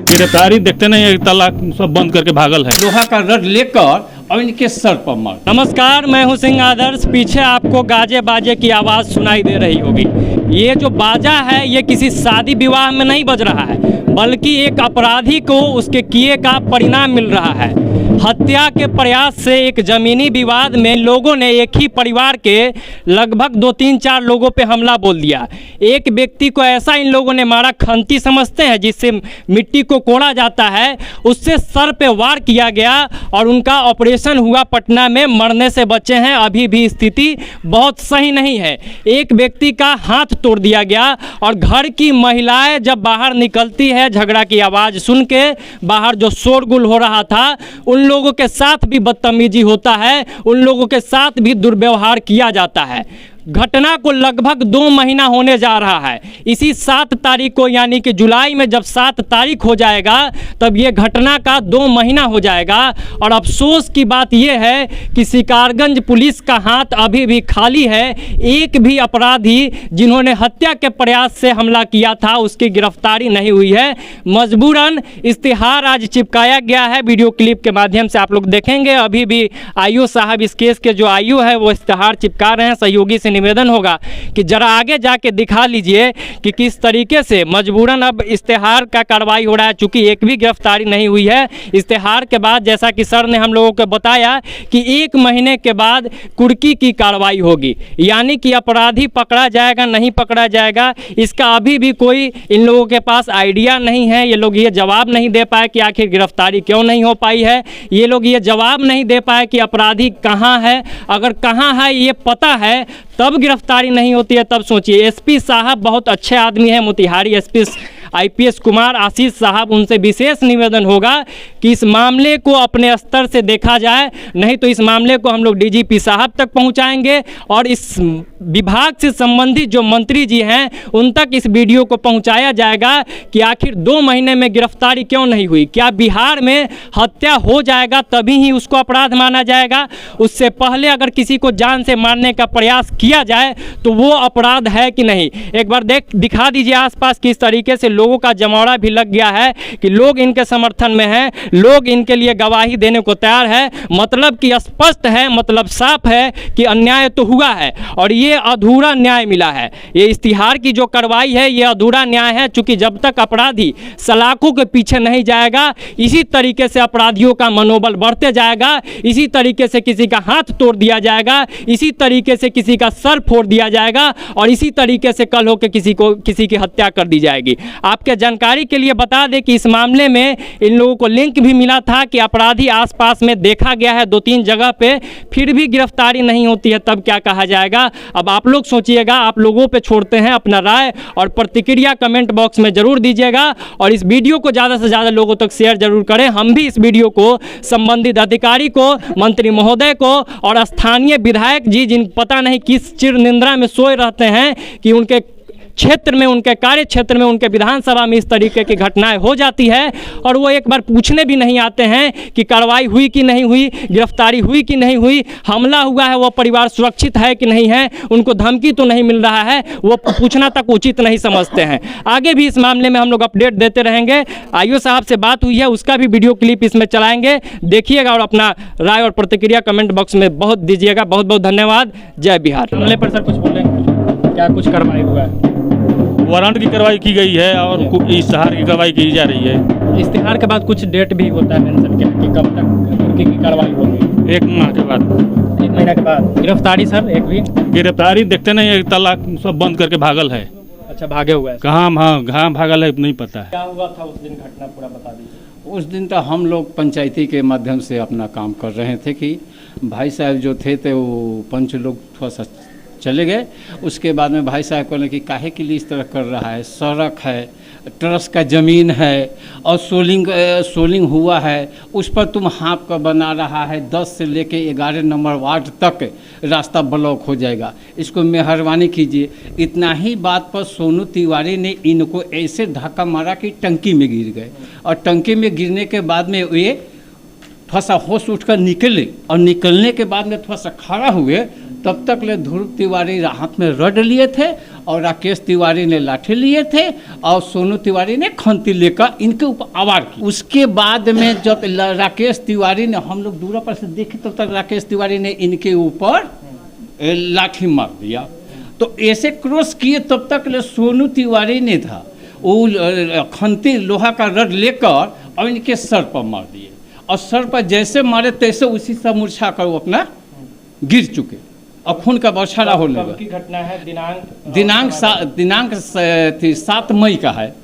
गिरफ्तारी देखते नहीं, तलाक सब बंद करके भागल है। लोहा का रड लेकर और इनके सर पर मार। नमस्कार, मैं हूं सिंह आदर्श। पीछे आपको गाजे बाजे की आवाज़ सुनाई दे रही होगी। ये जो बाजा है ये किसी शादी विवाह में नहीं बज रहा है, बल्कि एक अपराधी को उसके किए का परिणाम मिल रहा है। हत्या के प्रयास से एक ज़मीनी विवाद में लोगों ने एक ही परिवार के लगभग 2-3-4 लोगों पे हमला बोल दिया। एक व्यक्ति को ऐसा इन लोगों ने मारा, खंती समझते हैं जिससे मिट्टी को कोड़ा जाता है, उससे सर पे वार किया गया और उनका ऑपरेशन हुआ पटना में, मरने से बचे हैं। अभी भी स्थिति बहुत सही नहीं है। एक व्यक्ति का हाथ तोड़ दिया गया और घर की महिलाएं जब बाहर निकलती है झगड़ा की आवाज़ सुन के, बाहर जो शोरगुल हो रहा था, उन लोगों के साथ भी बदतमीजी होता है, उन लोगों के साथ भी दुर्व्यवहार किया जाता है। घटना को लगभग 2 महीना होने जा रहा है। इसी 7 तारीख को, यानी कि जुलाई में जब 7 तारीख हो जाएगा तब ये घटना का 2 महीना हो जाएगा। और अफसोस की बात यह है कि शिकारगंज पुलिस का हाथ अभी भी खाली है। एक भी अपराधी जिन्होंने हत्या के प्रयास से हमला किया था उसकी गिरफ्तारी नहीं हुई है। मजबूरन इश्तिहार आज चिपकाया गया है, वीडियो क्लिप के माध्यम से आप लोग देखेंगे। अभी भी आईओ साहब, इस केस के जो आईओ है वो इश्तिहार चिपका रहे हैं। सहयोगी से निवेदन होगा कि जरा आगे जाके दिखा लीजिए कि किस तरीके से मजबूरन अब इश्तिहार का कार्रवाई हो रहा है। चूंकि एक भी गिरफ्तारी नहीं हुई है, इश्तिहार के बाद जैसा कि सर ने हम लोगों को बताया कि 1 महीने के बाद कुर्की की कार्रवाई होगी, यानी कि अपराधी पकड़ा जाएगा नहीं पकड़ा जाएगा, इसका अभी भी कोई इन लोगों के पास आइडिया नहीं है। ये लोग ये जवाब नहीं दे पाए कि आखिर गिरफ्तारी क्यों नहीं हो पाई है। ये लोग ये जवाब नहीं दे पाए कि अपराधी कहाँ है। अगर कहाँ है ये पता है तब गिरफ्तारी नहीं होती है, तब सोचिए। एसपी साहब बहुत अच्छे आदमी हैं, मोतिहारी एसपी आईपीएस कुमार आशीष साहब, उनसे विशेष निवेदन होगा कि इस मामले को अपने स्तर से देखा जाए, नहीं तो इस मामले को हम लोग डीजीपी साहब तक पहुंचाएंगे और इस विभाग से संबंधित जो मंत्री जी हैं उन तक इस वीडियो को पहुंचाया जाएगा कि आखिर 2 महीने में गिरफ्तारी क्यों नहीं हुई। क्या बिहार में हत्या हो जाएगा तभी ही उसको अपराध माना जाएगा? उससे पहले अगर किसी को जान से मारने का प्रयास किया जाए तो वो अपराध है कि नहीं? एक बार दिखा दीजिए आसपास किस तरीके से लोगों का जमावड़ा भी लग गया है कि लोग इनके समर्थन में हैं, लोग इनके लिए गवाही देने को तैयार है। मतलब कि स्पष्ट है, मतलब साफ है कि अन्याय तो हुआ है और ये अधूरा न्याय मिला है। ये इश्तिहार की जो कार्रवाई है ये अधूरा न्याय है, चूंकि जब तक अपराधी सलाखों के पीछे नहीं जाएगा, इसी तरीके से अपराधियों का मनोबल बढ़ते जाएगा, इसी तरीके से किसी का हाथ तोड़ दिया जाएगा, इसी तरीके से किसी का सर फोड़ दिया जाएगा और इसी तरीके से कल होकर किसी की हत्या कर दी जाएगी। आपके जानकारी के लिए बता दें कि इस मामले में इन लोगों को लिंक भी मिला था कि अपराधी आसपास में देखा गया है 2-3 जगह पे, फिर भी गिरफ्तारी नहीं होती है, तब क्या कहा जाएगा? अब आप लोग सोचिएगा। आप लोगों पे छोड़ते हैं अपना राय और प्रतिक्रिया कमेंट बॉक्स में जरूर दीजिएगा और इस वीडियो को ज़्यादा से ज़्यादा लोगों तक शेयर जरूर करें। हम भी इस वीडियो को संबंधित अधिकारी को, मंत्री महोदय को और स्थानीय विधायक जी, जिन पता नहीं किस चिर निंद्रा में सोए रहते हैं कि उनके क्षेत्र में, उनके कार्य क्षेत्र में, उनके विधानसभा में इस तरीके की घटनाएं हो जाती है और वो एक बार पूछने भी नहीं आते हैं कि कार्रवाई हुई कि नहीं हुई, गिरफ्तारी हुई कि नहीं हुई, हमला हुआ है वो परिवार सुरक्षित है कि नहीं है, उनको धमकी तो नहीं मिल रहा है, वो पूछना तक उचित नहीं समझते हैं। आगे भी इस मामले में हम लोग अपडेट देते रहेंगे। आईओ साहब से बात हुई है, उसका भी वीडियो क्लिप इसमें चलाएंगे, देखिएगा और अपना राय और प्रतिक्रिया कमेंट बॉक्स में बहुत दीजिएगा। बहुत बहुत धन्यवाद। जय बिहार। हमले पर सर कुछ बोलेंगे? क्या कुछ कार्रवाई हुआ है? वारंट की कार्रवाई की गई है और इश्तिहार की कार्रवाई की जा रही है। इश्तिहार के बाद कुछ डेट भी होता है मेंशन किया कि कब तक कुर्की की कार्रवाई होगी? 1 माह के बाद। 1 महीना के बाद गिरफ्तारी? सर एक भी गिरफ्तारी देखते नहीं, तलाक सब बंद करके भागल है। अच्छा, भागे हुए हैं। कहाँ भागल है नहीं पता है। क्या हुआ था उस दिन, घटना पूरा बता दीजिए। उस दिन तो हम लोग पंचायती के माध्यम से अपना काम कर रहे थे कि भाई साहब जो थे वो पंच लोग थोड़ा सा चले गए। उसके बाद में भाई साहब कहने कि काहे के लिए इस तरह कर रहा है, सड़क है, ट्रस्ट का ज़मीन है और सोलिंग हुआ है, उस पर तुम हाफ का बना रहा है, 10 से लेके 11 नंबर वार्ड तक रास्ता ब्लॉक हो जाएगा, इसको मेहरबानी कीजिए। इतना ही बात पर सोनू तिवारी ने इनको ऐसे धक्का मारा कि टंकी में गिर गए और टंकी में गिरने के बाद में ये थोड़ा सा होश उठकर निकले और निकलने के बाद में थोड़ा सा खड़ा हुए, तब तक ले ध्रुव तिवारी हाथ में रड लिए थे और राकेश तिवारी ने लाठी लिए थे और सोनू तिवारी ने खंती लेकर इनके ऊपर आवार की। उसके बाद में जब राकेश तिवारी ने, हम लोग दूर पर से देखे तब तक राकेश तिवारी ने इनके ऊपर लाठी मार दिया। तो ऐसे क्रॉस किए तब तक ले सोनू तिवारी ने था वो खंती लोहा का रड लेकर और इनके सर पर मार दिए और सर पर जैसे मारे तैसे उसी से मूर्छा कर वो अपना गिर चुके और खून का बौछारा होने लगा। कब की घटना है? दिनांक 7 मई का है,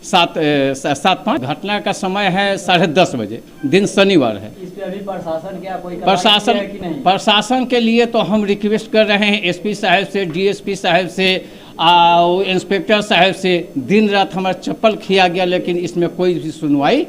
7/5। घटना का समय है 10:30 बजे, दिन शनिवार है। इस पे अभी प्रशासन क्या कोई कार्रवाई है कि नहीं? प्रशासन के लिए तो हम रिक्वेस्ट कर रहे हैं एसपी साहब से, डीएसपी साहब से, इंस्पेक्टर साहब से। दिन रात हमारा चप्पल खिया गया लेकिन इसमें कोई भी सुनवाई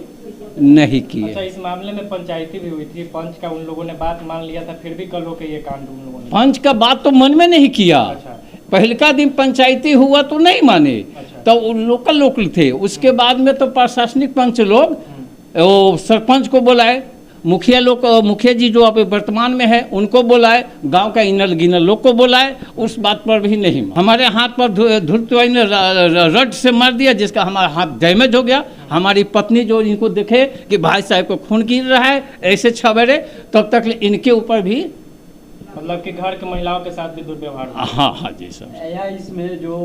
नहीं की अच्छा, है। इस मामले में पंचायती भी हुई थी, पंच का उन लोगों ने बात मान लिया था, फिर भी कल हो के ये कांड उन लोगों ने। पंच का बात तो मन में नहीं किया। अच्छा। पहलका दिन पंचायती हुआ तो नहीं माने। अच्छा। तो वो लोकल थे। उसके बाद में तो प्रशासनिक पंच लोग वो सरपंच को बुलाए, मुखिया जी जो अभी वर्तमान में है उनको बुलाए, गांव का इनर गिनर लोग को बुलाए, उस बात पर भी नहीं। हमारे हाथ पर ध्रुव तिवारी ने रड से मार दिया जिसका हमारा हाथ डैमेज हो गया। हमारी पत्नी जो इनको देखे कि भाई साहब को खून गिर रहा है ऐसे छबेरे, तब तक इनके ऊपर भी मतलब कि घर के महिलाओं के साथ भी दुर्व्यवहार हुआ। हाँ जी सर। या इसमें जो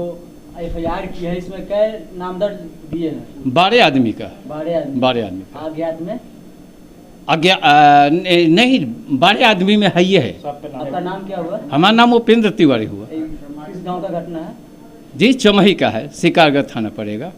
एफआईआर की है इसमें कै नाम दर्ज दिए हैं? 12 आदमी का। 12 आदमी का अज्ञात में नहीं, 12 आदमी में है ये है। सब पे नाम आपका नाम क्या हुआ? हमारा नाम उपेंद्र तिवारी हुआ किस गांव का घटना है? जी, चमही का है, शिकारगढ़ थाना पड़ेगा।